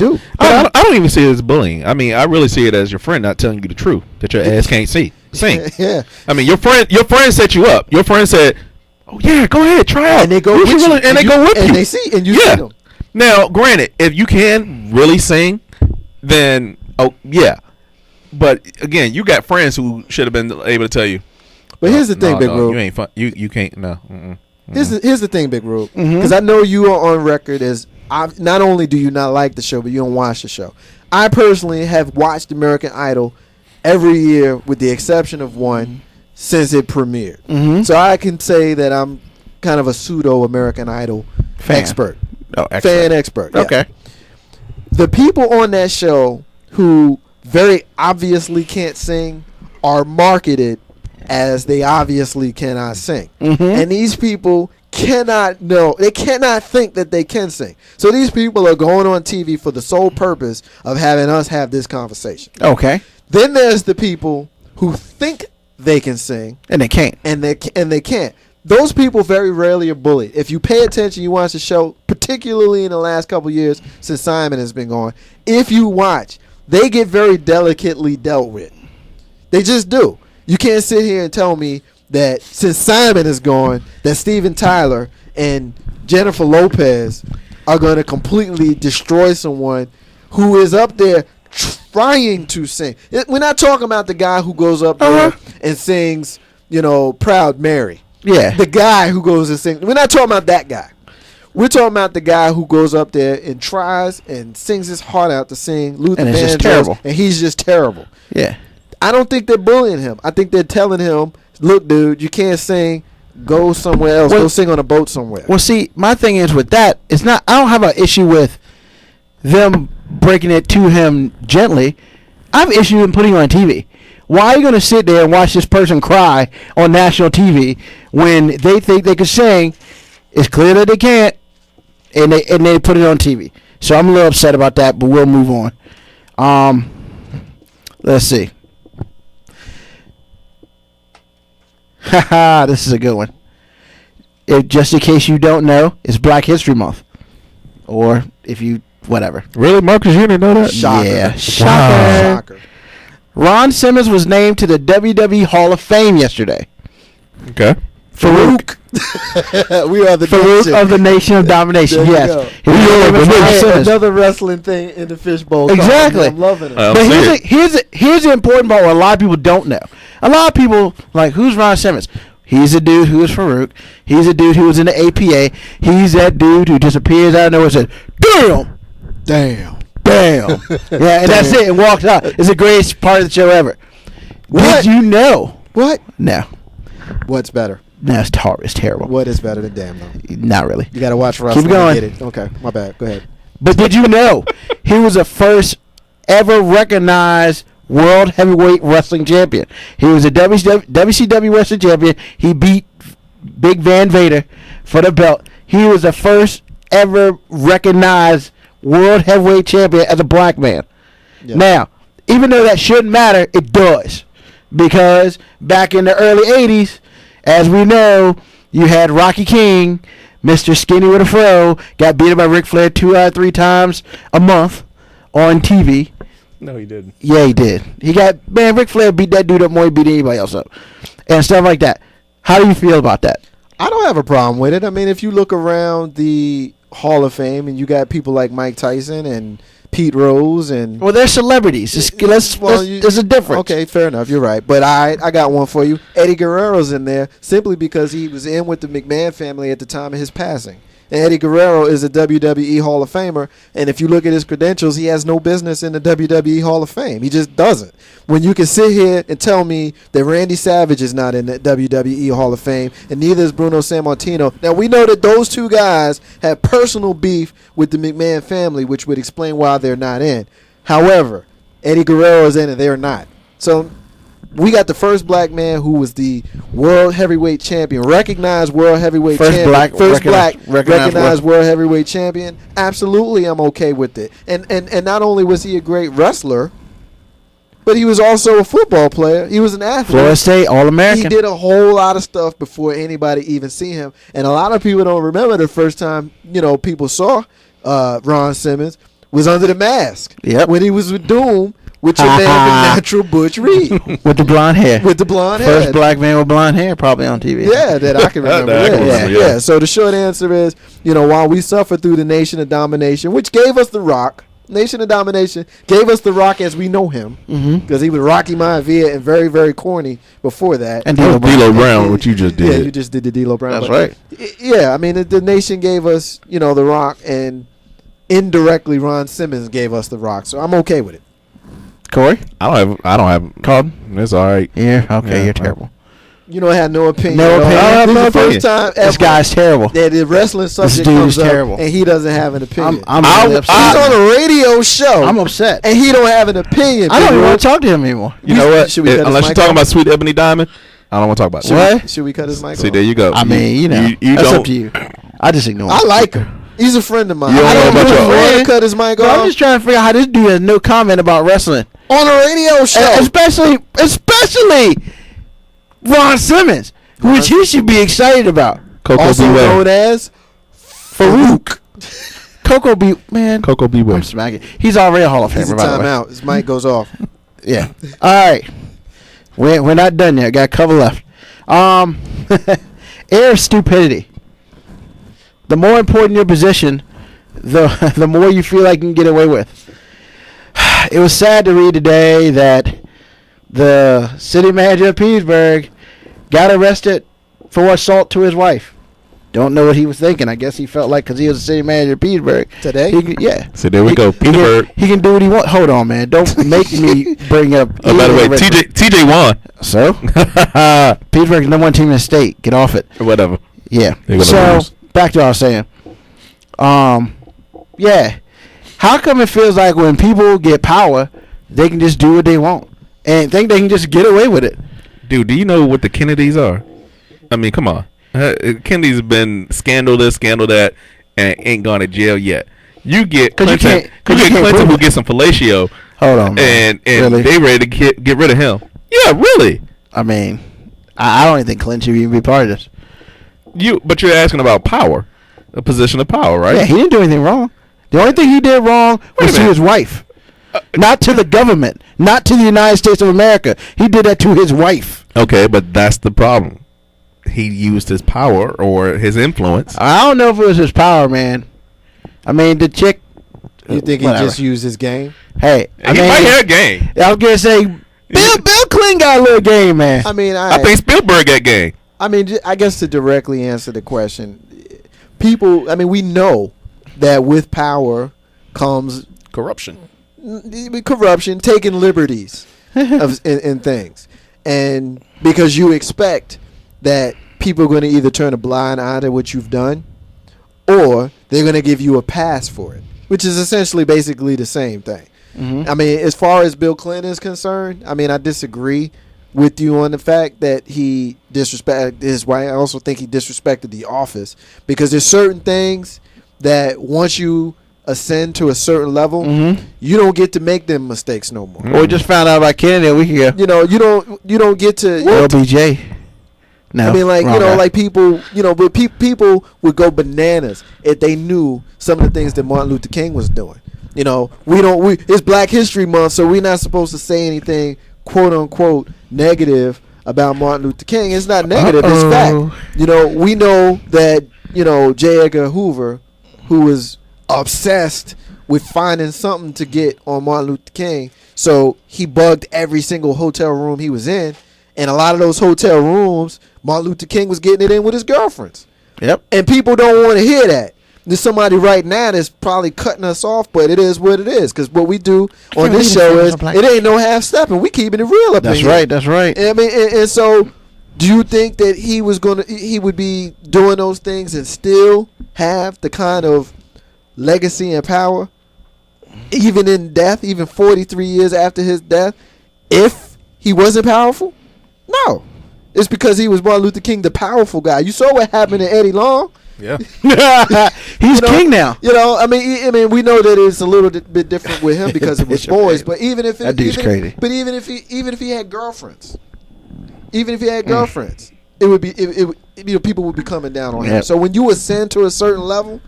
do. I don't even see it as bullying. I mean, I really see it as your friend not telling you the truth that your ass can't sing. Yeah. I mean, your friend set you up. Your friend said, "Oh yeah, go ahead, try out." And they go with you. And they go with you. And they see and you see them. Now, granted, if you can really sing, then yeah. But again, you got friends who should have been able to tell you. But here's the thing, Big Rube. You ain't fun. You can't. No. Here's the thing, Big Rube. Because I know you are on record as not only do you not like the show, but you don't watch the show. I personally have watched American Idol every year, with the exception of one, since it premiered. So I can say that I'm kind of a pseudo American Idol expert. Oh, expert. Fan expert. Yeah. Okay. The people on that show who very obviously can't sing are marketed as they obviously cannot sing. And these people cannot know, they cannot think that they can sing. So these people are going on TV for the sole purpose of having us have this conversation. Okay. Then there's the people who think they can sing and they can't. And they can't. Those people very rarely are bullied. If you pay attention, you watch the show, particularly in the last couple of years since Simon has been going, if you watch, they get very delicately dealt with. They just do. You can't sit here and tell me that since Simon is gone, that Steven Tyler and Jennifer Lopez are going to completely destroy someone who is up there trying to sing. We're not talking about the guy who goes up there and sings, Proud Mary. Yeah. The guy who goes and sings. We're not talking about that guy. We're talking about the guy who goes up there and tries and sings his heart out to sing Luther and it's Vandross, just terrible. And he's just terrible. Yeah. I don't think they're bullying him. I think they're telling him, look, dude, you can't sing. Go somewhere else. Go sing on a boat somewhere. Well, see, my thing is with that, it's not. I don't have an issue with them breaking it to him gently. I have an issue with putting him on TV. Why are you going to sit there and watch this person cry on national TV when they think they can sing? It's clear that they can't, and they put it on TV. So I'm a little upset about that, but we'll move on. Let's see. Haha, this is a good one. Just in case you don't know, it's Black History Month. Or if you, whatever. Really, Marcus, you didn't know that? Shocker. Yeah, shocker. Ron Simmons was named to the WWE Hall of Fame yesterday. Okay. Farouk. We are the Farouk of the Nation of Domination. Yes. Another wrestling thing in the Fishbowl. Exactly. I'm loving it. But here's the important part what a lot of people don't know. A lot of people, like, who's Ron Simmons? He's a dude who was Farouk. He's a dude who was in the APA. He's that dude who disappears out of nowhere and said, damn. Damn. Yeah, and that's it. And walks out. It's the greatest part of the show ever. What? Did you know? What? No. What's better? No, it's terrible. What is better than damn, though? Not really. You got to watch wrestling. Keep going. To get it. Okay, my bad. Go ahead. But did you know he was the first ever recognized World Heavyweight Wrestling Champion? He was a WCW Wrestling Champion. He beat Big Van Vader for the belt. He was the first ever recognized World Heavyweight Champion as a black man. Yep. Now, even though that shouldn't matter, it does. Because back in the early 80s, as we know, you had Rocky King, Mr. Skinny with a Fro, got beaten by Ric Flair 2 out of 3 times a month on TV. No, he didn't. Yeah, he did. Ric Flair beat that dude up more than he beat anybody else up. And stuff like that. How do you feel about that? I don't have a problem with it. I mean, if you look around the Hall of Fame and you got people like Mike Tyson and Pete Rose and... Well, they're celebrities. There's a difference. Okay, fair enough. You're right. But I got one for you. Eddie Guerrero's in there simply because he was in with the McMahon family at the time of his passing. And Eddie Guerrero is a WWE Hall of Famer. And if you look at his credentials, he has no business in the WWE Hall of Fame. He just doesn't. When you can sit here and tell me that Randy Savage is not in the WWE Hall of Fame, and neither is Bruno Sammartino. Now, we know that those two guys have personal beef with the McMahon family, which would explain why they're not in. However, Eddie Guerrero is in and they're not. So we got the first black man who was the world heavyweight champion, recognized world heavyweight champion. Recognized world heavyweight champion. Absolutely, I'm okay with it. And not only was he a great wrestler, but he was also a football player. He was an athlete. Florida State All-American. He did a whole lot of stuff before anybody even see him. And a lot of people don't remember the first time, people saw Ron Simmons was under the mask. Yep. When he was with Doom, with your man, the natural Butch Reed. With the blonde hair. With the blonde First hair. black man with blonde hair probably on TV. Yeah, that I can remember. That I can yeah. remember, yeah. So the short answer is, while we suffered through the Nation of Domination, which gave us The Rock, Nation of Domination gave us The Rock as we know him, because he was Rocky Maivia and very, very corny before that. And D'Lo Brown, what you just did. Yeah, you just did the D'Lo Brown. That's right. Yeah, I mean, the Nation gave us, The Rock, and indirectly Ron Simmons gave us The Rock, so I'm okay with it. Corey? I don't have. Called? It's all right. Yeah, okay, Yeah, you're terrible. You don't have no opinion. No at all. opinion. I have This no is the first opinion. time This ever guy's terrible. that the wrestling subject dude comes is up terrible. and he doesn't have an opinion. I'm really upset. He's on a radio show. I'm upset. and he don't have an opinion. I don't even people. want to talk to him anymore. You know what? Should we cut his Unless mic you're talking off? about Sweet Ebony Diamond, I don't want to talk about Should it. What? we, should we cut his mic See, off? there you go. I mean, you that's don't, up to you. I just ignore him. I like him. He's a friend of mine. You don't I know don't about your- want to friend? cut his mic Bro, off I'm just trying to figure out how this dude has no comment about wrestling. on a radio show. Especially Ron Simmons, which he should be excited about. Coco also Beware. known as Farouk. Coco B, man. Coco Beware. I'm smacking. He's already a Hall of He's a Famer, by the way. timeout. His mic goes off. Yeah. All right. We're not done yet. Got a couple left. Air stupidity. The more important your position, the more you feel like you can get away with. It was sad to read today that the city manager of Petersburg got arrested for assault to his wife. Don't know what he was thinking. I guess he felt like because he was the city manager of Petersburg. Today? Yeah. So there we go. Petersburg. He can do what he wants. Hold on, man. Don't make me bring up. Oh, by the way, TJ won. So? Petersburg's number one team in the state. Get off it. Whatever. Yeah. They're gonna So, lose. back to what I was saying. Yeah. How come it feels like when people get power, they can just do what they want and think they can just get away with it? Dude, do you know what the Kennedys are? I mean, come on. Kennedy's been scandal this, scandal that, and ain't gone to jail yet. You get 'Cause you Clinton, can't- 'cause you can't Clinton prove who it. gets some fellatio, Hold on, man. and Really? they ready to get rid of him. Yeah, really. I mean, I don't even think Clinton should even be part of this. But you're asking about power, a position of power, right? Yeah, he didn't do anything wrong. The only thing he did wrong Wait a was to minute. his wife. Not to the government. Not to the United States of America. He did that to his wife. Okay, but that's the problem. He used his power or his influence. I don't know if it was his power, man. I mean, the chick. You think whatever. he just used his game? Hey, I He mean, might have game. I was gonna say Bill Clinton got a little game, man. I mean, I think Spielberg got game. I mean, I guess to directly answer the question, people. I mean, we know that with power comes Corruption. corruption, taking liberties in things, and because you expect that people are going to either turn a blind eye to what you've done, or they're going to give you a pass for it, which is essentially basically the same thing. I mean, as far as Bill Clinton is concerned, I mean, I disagree with you on the fact that he disrespected his wife. I also think he disrespected the office, because there's certain things that once you ascend to a certain level, you don't get to make them mistakes no more. Or we just found out about Kennedy a week ago. You know, you don't get to. LBJ. No, I mean, like, wrong you know, guy. like people, but people would go bananas if they knew some of the things that Martin Luther King was doing. You know, it's Black History Month, so we're not supposed to say anything quote unquote negative about Martin Luther King. It's not negative, it's fact. You know, we know that, J. Edgar Hoover, who was obsessed with finding something to get on Martin Luther King, so he bugged every single hotel room he was in, and a lot of those hotel rooms, Martin Luther King was getting it in with his girlfriends. Yep. And people don't want to hear that. There's somebody right now that's probably cutting us off, but it is what it is. Because what we do on this show is, it ain't no half stepping. We keeping it real up in That's here. right. That's right. I mean, and so, do you think that he would be doing those things and still have the kind of legacy and power, even in death, even 43 years after his death, if he wasn't powerful? No. It's because he was Martin Luther King, the powerful guy. You saw what happened to Eddie Long. Yeah. He's king now. I mean, we know that it's a little bit different with him because it was boys. But even if That dude's crazy. But even if he had girlfriends, it would be people would be coming down on him. Yep. So when you ascend to a certain level,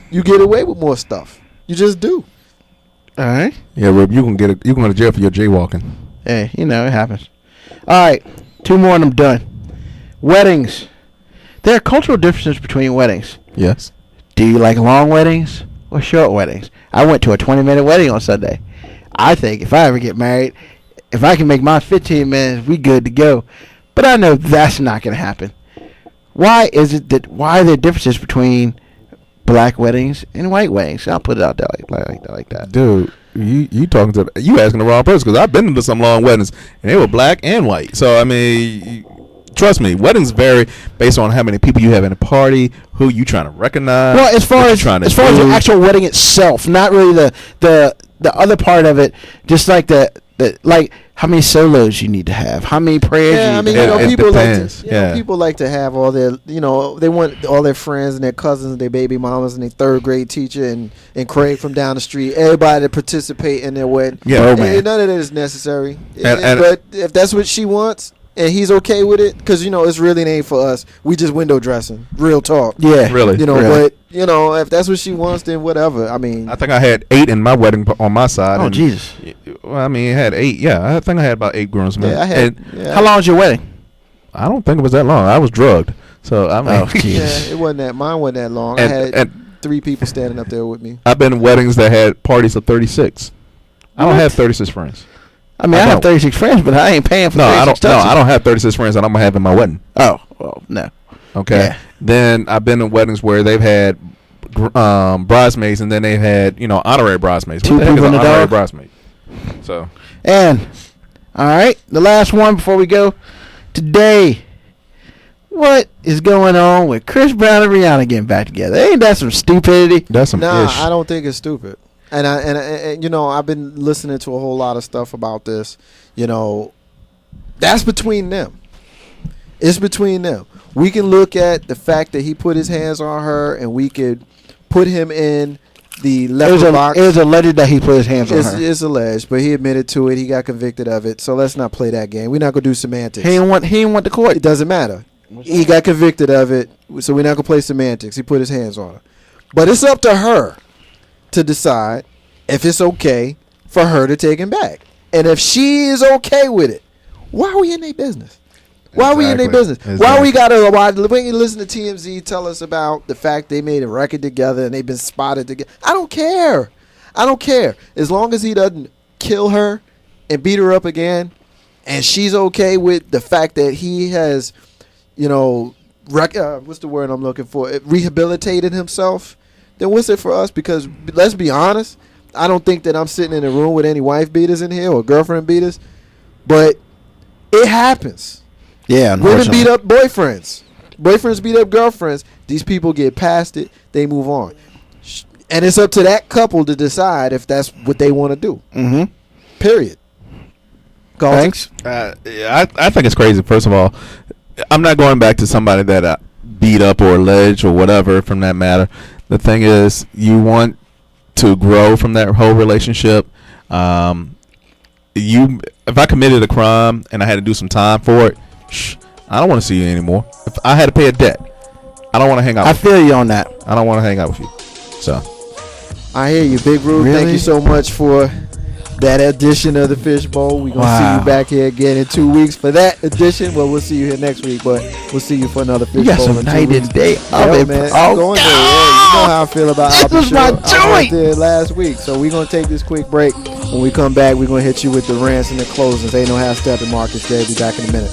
you get away with more stuff. You just do. All right. Yeah, Rube, you can you can go to jail for your jaywalking. Hey, it happens. All right. 2 more and I'm done. Weddings. There are cultural differences between weddings. Yes. Do you like long weddings or short weddings? I went to a 20-minute wedding on Sunday. I think if I ever get married, if I can make mine 15 minutes, we good to go. But I know that's not going to happen. Why are there differences between black weddings and white weddings? I'll put it out there like that. Dude, you asking the wrong person, because I've been to some long weddings and they were black and white. So I mean, trust me, weddings vary based on how many people you have in a party, who you trying to recognize. Well, as far as the actual wedding itself, not really the other part of it, just like the like how many solos you need to have, how many prayers. Yeah, I mean, people like to have all their, they want all their friends and their cousins and their baby mamas and their third grade teacher and Craig from down the street, everybody to participate in their wedding. Yeah, and none of that is necessary. But if that's what she wants and he's okay with it, because it's really ain't for us. We just window dressing, real talk. Yeah, really. But if that's what she wants, then whatever. I mean, I think I had 8 in my wedding on my side. Oh, Jesus. Well, I mean, I had 8. Yeah, I think I had about 8 groomsmen. Yeah, How long was your wedding? I don't think it was that long. I was drugged, so I mean, it wasn't that. Mine wasn't that long. I had 3 people standing up there with me. I've been in weddings that had parties of 36. I don't have 36 friends. I mean, I have 36 friends, but I ain't paying for 36 touches. I don't have 36 friends that I'm going to have in my wedding. Oh, well, no. Okay. Yeah. Then I've been in weddings where they've had bridesmaids, and then they've had, honorary bridesmaids. 2 people in the honorary bridesmaid? So. And, all right, the last one before we go. Today, what is going on with Chris Brown and Rihanna getting back together? Ain't that some stupidity? That's some ish. I don't think it's stupid. And I've been listening to a whole lot of stuff about this. That's between them. It's between them. We can look at the fact that he put his hands on her, and we could put him in the leper box. It was alleged that he put his hands on her. It's alleged, but he admitted to it. He got convicted of it. So let's not play that game. We're not gonna do semantics. He didn't want the court. It doesn't matter. He got convicted of it, so we're not gonna play semantics. He put his hands on her, but it's up to her to decide if it's okay for her to take him back. And if she is okay with it, why are we in their business? Why are we in their business? Exactly. Why we got to when you listen to TMZ tell us about the fact they made a record together and they've been spotted together? I don't care. As long as he doesn't kill her and beat her up again, and she's okay with the fact that he has, what's the word I'm looking for? Rehabilitated himself. Then what's it for us? Because let's be honest, I don't think that I'm sitting in a room with any wife beaters in here or girlfriend beaters, but it happens. Yeah, women beat up boyfriends. Boyfriends beat up girlfriends. These people get past it. They move on. And it's up to that couple to decide if that's what they want to do. Mm-hmm. Period. Thanks. I think it's crazy, first of all. I'm not going back to somebody that beat up or alleged or whatever from that matter. The thing is, you want to grow from that whole relationship. If I committed a crime and I had to do some time for it, I don't want to see you anymore. If I had to pay a debt, I don't want to hang out. I feel you on that. I don't want to hang out with you. So I hear you, Big Rude. Really? Thank you so much for that edition of the Fishbowl. We're going to see you back here again in 2 weeks for that edition. Well, we'll see you here next week, but we'll see you for another Fishbowl. You got some night and day. Man. Oh, going there. Yeah, you know how I feel about this was my joint. I went there last week. So we're going to take this quick break. When we come back, we're going to hit you with the rants and the closings. Ain't no half-stepping Marcus Day. Be back in a minute.